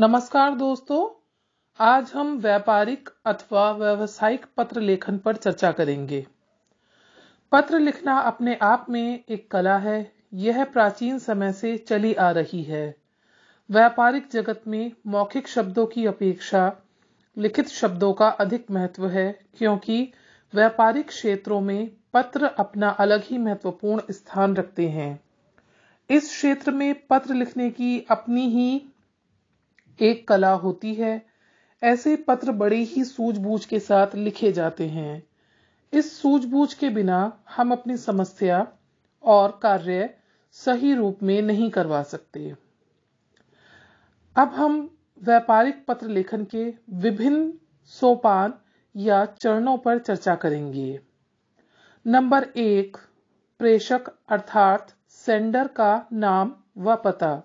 नमस्कार दोस्तों, आज हम व्यापारिक अथवा व्यावसायिक पत्र लेखन पर चर्चा करेंगे। पत्र लिखना अपने आप में एक कला है। यह प्राचीन समय से चली आ रही है। व्यापारिक जगत में मौखिक शब्दों की अपेक्षा लिखित शब्दों का अधिक महत्व है, क्योंकि व्यापारिक क्षेत्रों में पत्र अपना अलग ही महत्वपूर्ण स्थान रखते हैं। इस क्षेत्र में पत्र लिखने की अपनी ही एक कला होती है। ऐसे पत्र बड़े ही सूझबूझ के साथ लिखे जाते हैं। इस सूझबूझ के बिना हम अपनी समस्या और कार्य सही रूप में नहीं करवा सकते। अब हम व्यापारिक पत्र लेखन के विभिन्न सोपान या चरणों पर चर्चा करेंगे। नंबर 1, प्रेषक अर्थात सेंडर का नाम व पता।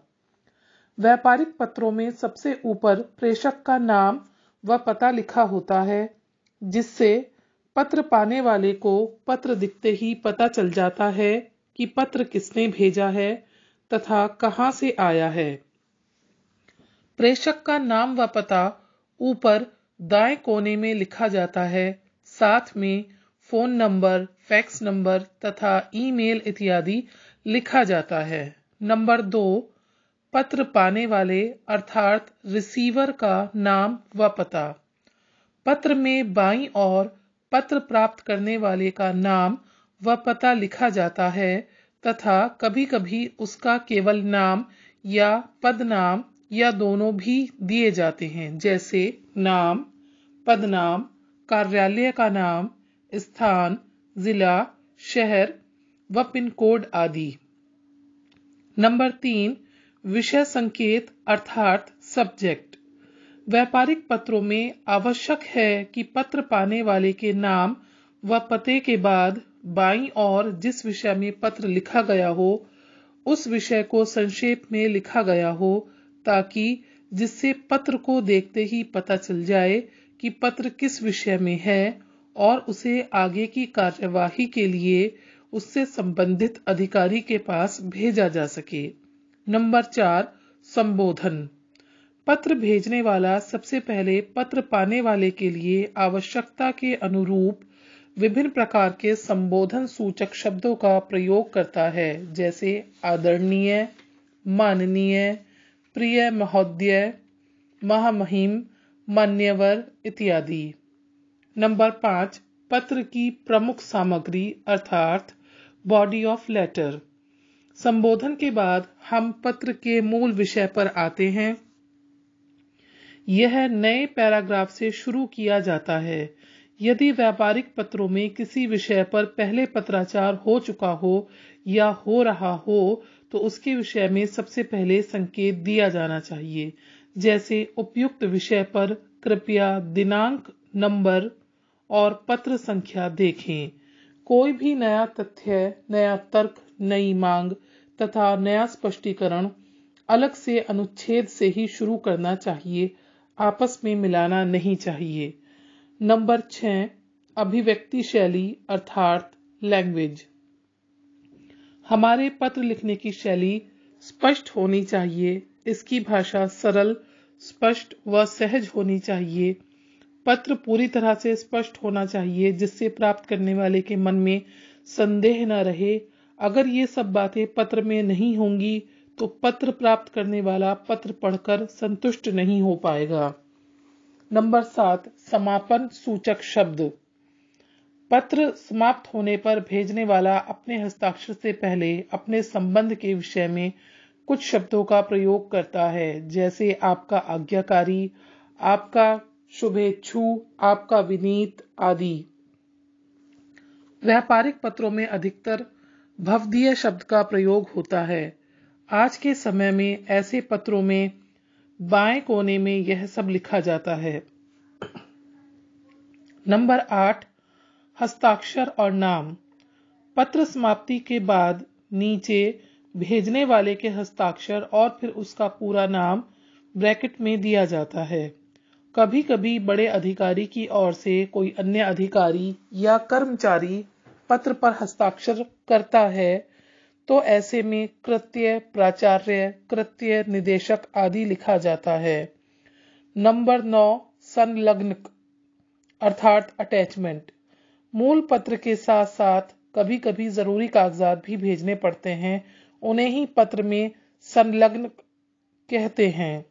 व्यापारिक पत्रों में सबसे ऊपर प्रेषक का नाम व पता लिखा होता है, जिससे पत्र पाने वाले को पत्र दिखते ही पता चल जाता है कि पत्र किसने भेजा है तथा कहां से आया है। प्रेषक का नाम व पता ऊपर दाएं कोने में लिखा जाता है। साथ में फोन नंबर, फैक्स नंबर तथा ईमेल इत्यादि लिखा जाता है। नंबर 2, पत्र पाने वाले अर्थात रिसीवर का नाम व पता। पत्र में बाईं ओर पत्र प्राप्त करने वाले का नाम व पता लिखा जाता है तथा कभी-कभी उसका केवल नाम या पदनाम या दोनों भी दिए जाते हैं, जैसे नाम, पदनाम, कार्यालय का नाम, स्थान, जिला, शहर व पिन कोड आदि। नंबर 3, विषय संकेत अर्थात सब्जेक्ट। व्यापारिक पत्रों में आवश्यक है कि पत्र पाने वाले के नाम व पते के बाद बाईं ओर जिस विषय में पत्र लिखा गया हो, उस विषय को संक्षेप में लिखा गया हो, ताकि जिससे पत्र को देखते ही पता चल जाए कि पत्र किस विषय में है और उसे आगे की कार्यवाही के लिए उससे संबंधित अधिकारी के पास भेजा जा सके। नंबर 4, संबोधन। पत्र भेजने वाला सबसे पहले पत्र पाने वाले के लिए आवश्यकता के अनुरूप विभिन्न प्रकार के संबोधन सूचक शब्दों का प्रयोग करता है, जैसे आदरणीय, माननीय, प्रिय महोदय, महामहिम, मान्यवर इत्यादि। नंबर 5, पत्र की प्रमुख सामग्री अर्थात बॉडी ऑफ लेटर। संबोधन के बाद हम पत्र के मूल विषय पर आते हैं। यह नए पैराग्राफ से शुरू किया जाता है। यदि व्यापारिक पत्रों में किसी विषय पर पहले पत्राचार हो चुका हो या हो रहा हो, तो उसके विषय में सबसे पहले संकेत दिया जाना चाहिए, जैसे उपयुक्त विषय पर कृपया दिनांक, नंबर और पत्र संख्या देखें। कोई भी नया तथ्य, नया तर्क, नई मांग तथा नया स्पष्टीकरण अलग से अनुच्छेद से ही शुरू करना चाहिए, आपस में मिलाना नहीं चाहिए। नंबर 6, अभिव्यक्ति शैली अर्थात लैंग्वेज। हमारे पत्र लिखने की शैली स्पष्ट होनी चाहिए। इसकी भाषा सरल, स्पष्ट व सहज होनी चाहिए। पत्र पूरी तरह से स्पष्ट होना चाहिए, जिससे प्राप्त करने वाले के मन में संदेह न रहे। अगर ये सब बातें पत्र में नहीं होंगी तो पत्र प्राप्त करने वाला पत्र पढ़कर संतुष्ट नहीं हो पाएगा। नंबर 7, समापन सूचक शब्द। पत्र समाप्त होने पर भेजने वाला अपने हस्ताक्षर से पहले अपने संबंध के विषय में कुछ शब्दों का प्रयोग करता है, जैसे आपका आज्ञाकारी, आपका शुभेच्छु, आपका विनीत आदि। व्यापारिक पत्रों में अधिकतर भवदीय शब्द का प्रयोग होता है। आज के समय में ऐसे पत्रों में बाएं कोने में यह सब लिखा जाता है। नंबर 8, हस्ताक्षर और नाम। पत्र समाप्ति के बाद नीचे भेजने वाले के हस्ताक्षर और फिर उसका पूरा नाम ब्रैकेट में दिया जाता है। कभी कभी बड़े अधिकारी की ओर से कोई अन्य अधिकारी या कर्मचारी पत्र पर हस्ताक्षर करता है, तो ऐसे में कृत्य, प्राचार्य, कृत्य, निदेशक आदि लिखा जाता है। नंबर 9, संलग्न अर्थात अटैचमेंट। मूल पत्र के साथ साथ कभी कभी जरूरी कागजात भी भेजने पड़ते हैं, उन्हें ही पत्र में संलग्न कहते हैं।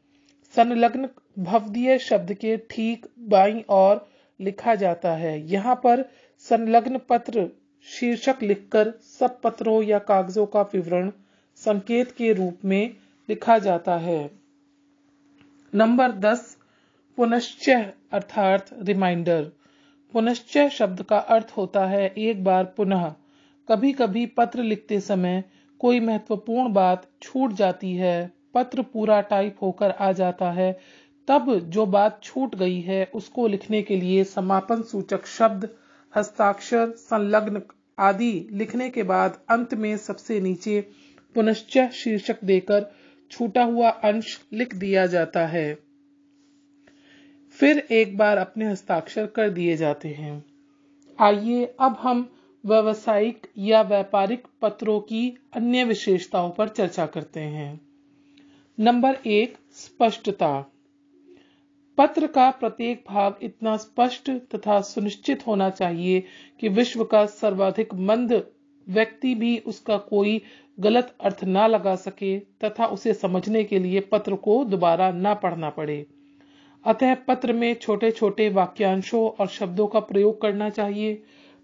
संलग्न भवदीय शब्द के ठीक बाईं ओर लिखा जाता है। यहाँ पर संलग्न पत्र शीर्षक लिखकर सब पत्रों या कागजों का विवरण संकेत के रूप में लिखा जाता है। नंबर 10, पुनश्च अर्थात रिमाइंडर। पुनश्च शब्द का अर्थ होता है एक बार पुनः। कभी कभी पत्र लिखते समय कोई महत्वपूर्ण बात छूट जाती है, पत्र पूरा टाइप होकर आ जाता है, तब जो बात छूट गई है उसको लिखने के लिए समापन सूचक शब्द, हस्ताक्षर, संलग्न आदि लिखने के बाद अंत में सबसे नीचे पुनश्च शीर्षक देकर छूटा हुआ अंश लिख दिया जाता है। फिर एक बार अपने हस्ताक्षर कर दिए जाते हैं। आइए अब हम व्यावसायिक या व्यापारिक पत्रों की अन्य विशेषताओं पर चर्चा करते हैं। नंबर 1, स्पष्टता। पत्र का प्रत्येक भाग इतना स्पष्ट तथा सुनिश्चित होना चाहिए कि विश्व का सर्वाधिक मंद व्यक्ति भी उसका कोई गलत अर्थ ना लगा सके तथा उसे समझने के लिए पत्र को दोबारा ना पढ़ना पड़े। अतः पत्र में छोटे छोटे वाक्यांशों और शब्दों का प्रयोग करना चाहिए।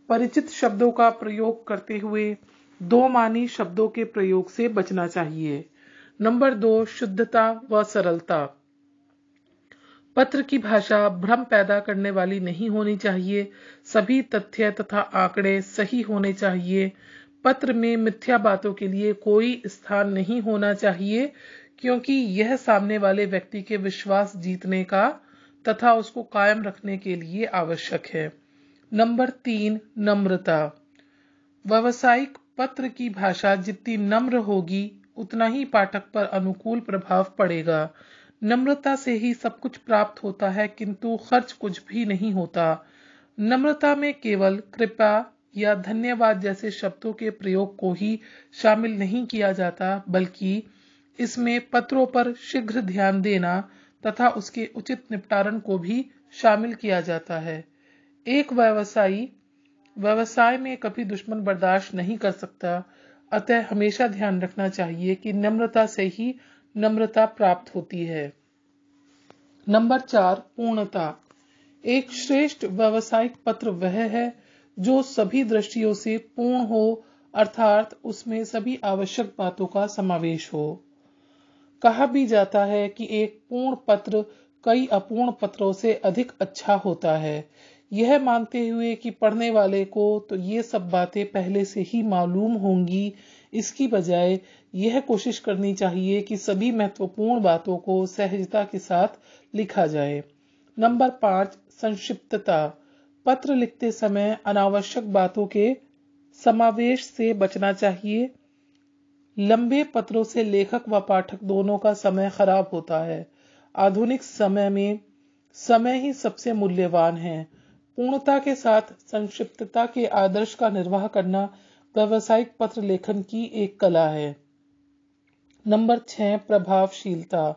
परिचित शब्दों का प्रयोग करते हुए दो मानी शब्दों के प्रयोग से बचना चाहिए। नंबर 2, शुद्धता व सरलता। पत्र की भाषा भ्रम पैदा करने वाली नहीं होनी चाहिए। सभी तथ्य तथा आंकड़े सही होने चाहिए। पत्र में मिथ्या बातों के लिए कोई स्थान नहीं होना चाहिए, क्योंकि यह सामने वाले व्यक्ति के विश्वास जीतने का तथा उसको कायम रखने के लिए आवश्यक है। नंबर 3, नम्रता। व्यावसायिक पत्र की भाषा जितनी नम्र होगी उतना ही पाठक पर अनुकूल प्रभाव पड़ेगा। नम्रता से ही सब कुछ प्राप्त होता है, किंतु खर्च कुछ भी नहीं होता। नम्रता में केवल कृपया या धन्यवाद जैसे शब्दों के प्रयोग को ही शामिल नहीं किया जाता, बल्कि इसमें पत्रों पर शीघ्र ध्यान देना तथा उसके उचित निपटारण को भी शामिल किया जाता है। एक व्यवसायी व्यवसाय में कभी दुश्मन बर्दाश्त नहीं कर सकता, अतः हमेशा ध्यान रखना चाहिए कि नम्रता से ही नम्रता प्राप्त होती है। नंबर 4, पूर्णता। एक श्रेष्ठ व्यावसायिक पत्र वह है जो सभी दृष्टियों से पूर्ण हो, अर्थात उसमें सभी आवश्यक बातों का समावेश हो। कहा भी जाता है कि एक पूर्ण पत्र कई अपूर्ण पत्रों से अधिक अच्छा होता है। यह मानते हुए कि पढ़ने वाले को तो ये सब बातें पहले से ही मालूम होंगी, इसकी बजाय यह कोशिश करनी चाहिए कि सभी महत्वपूर्ण बातों को सहजता के साथ लिखा जाए। नंबर 5, संक्षिप्तता। पत्र लिखते समय अनावश्यक बातों के समावेश से बचना चाहिए। लंबे पत्रों से लेखक व पाठक दोनों का समय खराब होता है। आधुनिक समय में समय ही सबसे मूल्यवान है। पूर्णता के साथ संक्षिप्तता के आदर्श का निर्वाह करना व्यावसायिक पत्र लेखन की एक कला है। नंबर 6, प्रभावशीलता।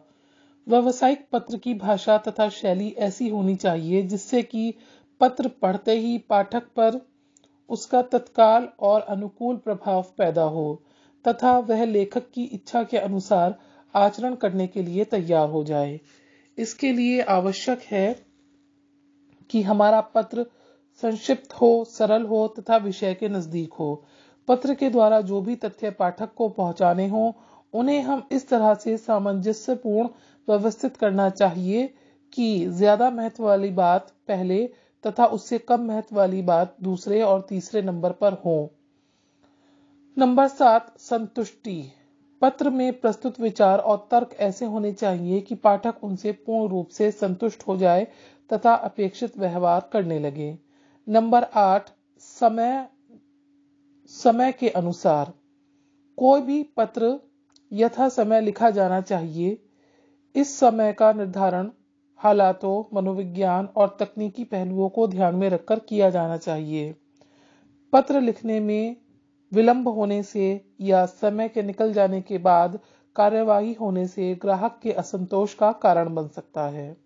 व्यावसायिक पत्र की भाषा तथा शैली ऐसी होनी चाहिए जिससे कि पत्र पढ़ते ही पाठक पर उसका तत्काल और अनुकूल प्रभाव पैदा हो तथा वह लेखक की इच्छा के अनुसार आचरण करने के लिए तैयार हो जाए। इसके लिए आवश्यक है कि हमारा पत्र संक्षिप्त हो, सरल हो तथा विषय के नजदीक हो। पत्र के द्वारा जो भी तथ्य पाठक को पहुंचाने हो उन्हें हम इस तरह से सामंजस्यपूर्ण व्यवस्थित करना चाहिए कि ज्यादा महत्व वाली बात पहले तथा उससे कम महत्व वाली बात दूसरे और तीसरे नंबर पर हो। नंबर 7, संतुष्टि। पत्र में प्रस्तुत विचार और तर्क ऐसे होने चाहिए कि पाठक उनसे पूर्ण रूप से संतुष्ट हो जाए तथा अपेक्षित व्यवहार करने लगे। नंबर 8, समय के अनुसार। कोई भी पत्र यथा समय लिखा जाना चाहिए। इस समय का निर्धारण हालातों, मनोविज्ञान और तकनीकी पहलुओं को ध्यान में रखकर किया जाना चाहिए। पत्र लिखने में विलंब होने से या समय के निकल जाने के बाद कार्यवाही होने से ग्राहक के असंतोष का कारण बन सकता है।